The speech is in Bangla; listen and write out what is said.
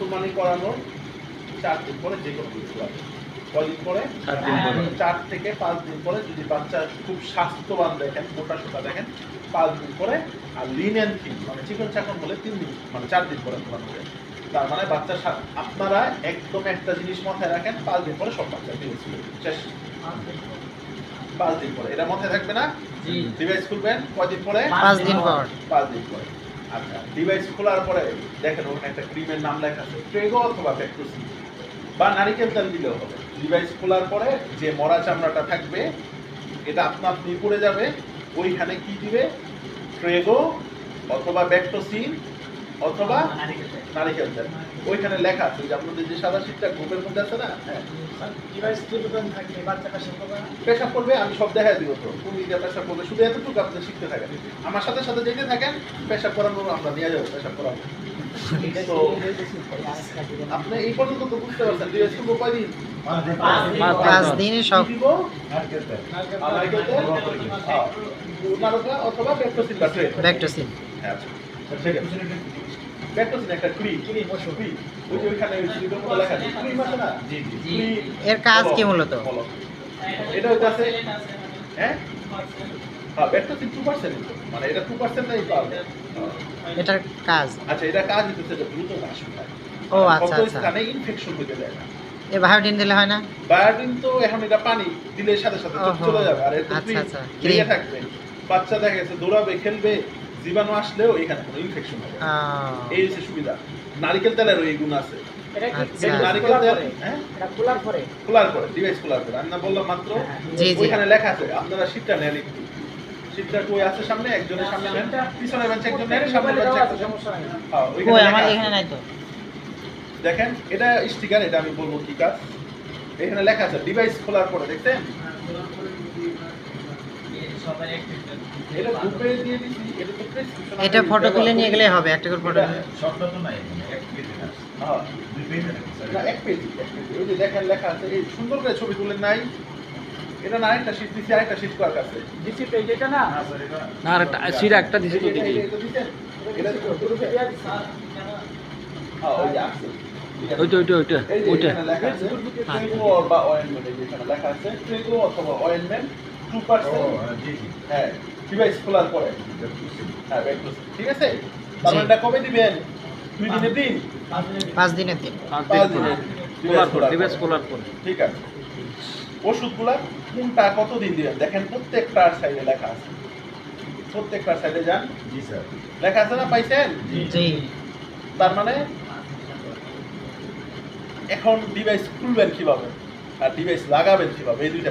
মুসলমানি করানোর 4 দিন পরে যে কোনো কিছু লাগে। কয়দিন পরে? 4 থেকে 5 দিন পরে। যদি বাচ্চা খুব স্বাস্থ্যবান দেখেন, মোটা সোটা দেখেন, 5 দিন পরে। আর লিন অ্যান্ড থিন মানে চিকন চাকন হলে 3 দিন মানে 4 দিন পরে করানো যায়। তার মানে বাচ্চা আপনারা একদম একটা জিনিস মাথায় রাখেন, 5 দিন পরে সব বাচ্চা শেষ। 5 দিন পরে এটা মাথায় থাকবে না? ডিভাইস খুলবেন কয়দিন পরে? 5 দিন পর। 5 দিন পরে। আচ্ছা, ডিভাইস খোলার পরে দেখেন ওখানে একটা ক্রিমের নাম লেখা আছে, ট্রেগো অথবা ব্যাকটোসিন বা নারিকেল তেল দিলেও হবে। ডিভাইস খোলার পরে যে মরা চামড়াটা থাকবে এটা আপনি পড়ে যাবে, ওইখানে কি দিবে? ট্রেগো অথবা ব্যাকটোসিন অথবা নারিকেল তেল। ওইখানে লেখা আছে যে আপনাদের যে সাদা শীটটা গ্রুপের মধ্যে আছে না, হ্যাঁ ডিভাইস টিপন থাকলে বাচ্চা পেশাব করবে না? পেশাব করবে, আমি সব দেখাই দিব তো কোন দিকে পেশাব করবে, শুধু এতটুকু আপনি শিখতে থাকেন, আমার সাথে সাথে যেতে থাকেন, পেশাব করানোর আমরা নিয়ে যাবো, পেশাব করাবো। তো আপনি এই পর্যন্ত তো বুঝতে পারছেন ডিভাইস খুলবো কয়দিন? 5 দিনে সব। কি দিব? নারকেল তেল, নারকেল অথবা ব্যাকটোসিন বা ট্রে। ব্যাকটোসিন। হ্যাঁ আচ্ছা ঠিক আছে। ব্যাকটোসিন একটা ক্রিম ওই যে ওইখানে সিলিকন মতো লেখা আছে ক্রিম আছে না? জি জি। এর কাজ কি মূলত? এটা হচ্ছে হ্যাঁ হ্যাঁ ব্যাকটোসিন 2% মানে এটা 2% নাই পাবে। এটার কাজ? আচ্ছা এটা কাজ হচ্ছে যে দ্রুত নাশ হয়। ও আচ্ছা আচ্ছা। স্থানে ইনফেকশন হতে দেয় না। এই বায়োটিন দিলে হয় না? বায়োটিন তো এখন এটা পানি দিলে সাথে সাথে চলে যাবে, আর এটা আচ্ছা আচ্ছা। ক্রিম থাকবে। বাচ্চা দেখা গেছে দৌড়াবে খেলবে, জীবাণু আসলেও এখানে কোনো ইনফেকশন হবে না। এই হচ্ছে সুবিধা। নারকেল তেলের ওই গুণ আছে। এটা কি আচ্ছা। নারকেল তেল? হ্যাঁ এটা খোলার পরে ডিভাইস খোলার পরে আমি না বললাম মাত্র, জি জি। ওইখানে লেখা আছে আপনারা শীটটা নেন একটু। শীটটা কই আছে সামনে? একজনের সামনে নেন, পিছনের বেঞ্চে একজন নেন, সামনের বেঞ্চে একজন। সমস্যা নাই। হ্যাঁ ওই ওইখানে আমার লেখা এখানে আছে। নাই তো। দেখেন এটা স্টিকার, এটা আমি বলবো কি কাজ। এখানে লেখা আছে ডিভাইস খোলার পরে, দেখছেন? এটা গ্রুপে দিয়ে দিছি, এটা তো প্রেসক্রিপশন। এটা ফটো তুলে নিয়ে গেলে হবে, একটা করে ফটো। সবটা তো নাই, এক পেজে না। হ্যাঁ দুই পেজে না। না এক পেজ। ওই যে দেখেন লেখা আছে, এই সুন্দর করে ছবি তুলেন নাই? এটা না আরেকটা শীট দিছি, আরেকটা শীট কার কাছে? ডিসি পেজ এটা না? না স্যার এটা না আরেকটা সিরা একটা দিছি তো দেখি। এটা দিছেন? এটা গ্রুপে দেয়া দিছি। হ্যাঁ ওই যে আছে। ওইটা এই যে ওইটা এখানে লেখা আছে ট্রেগো বা অয়েন্টমেন্ট, এই যে এখানে লেখা আছে ট্রেগো অথবা অয়েন্টমেন্ট 2%। জি জি। হ্যাঁ ডিভাইস খোলার পরে। হ্যাঁ ব্যাকটোসিন, ঠিক আছে? তার মানে এটা কবে দিবেন? 2 দিনের দিন? 5 দিনের দিন। 5 দিনের খোলার পর ডিভাইস খোলার পর। ঠিক আছে। ওষুধগুলা কোনটা কতদিন দিবেন দেখেন, প্রত্যেকটার সাইডে লেখা আছে। প্রত্যেকটার সাইডে যান, জি স্যার। লেখা আছে না, পাইছেন? জি। তার মানে এখন ডিভাইস খুলবেন কিভাবে আর ডিভাইস লাগাবেন কিভাবে, এই দুইটা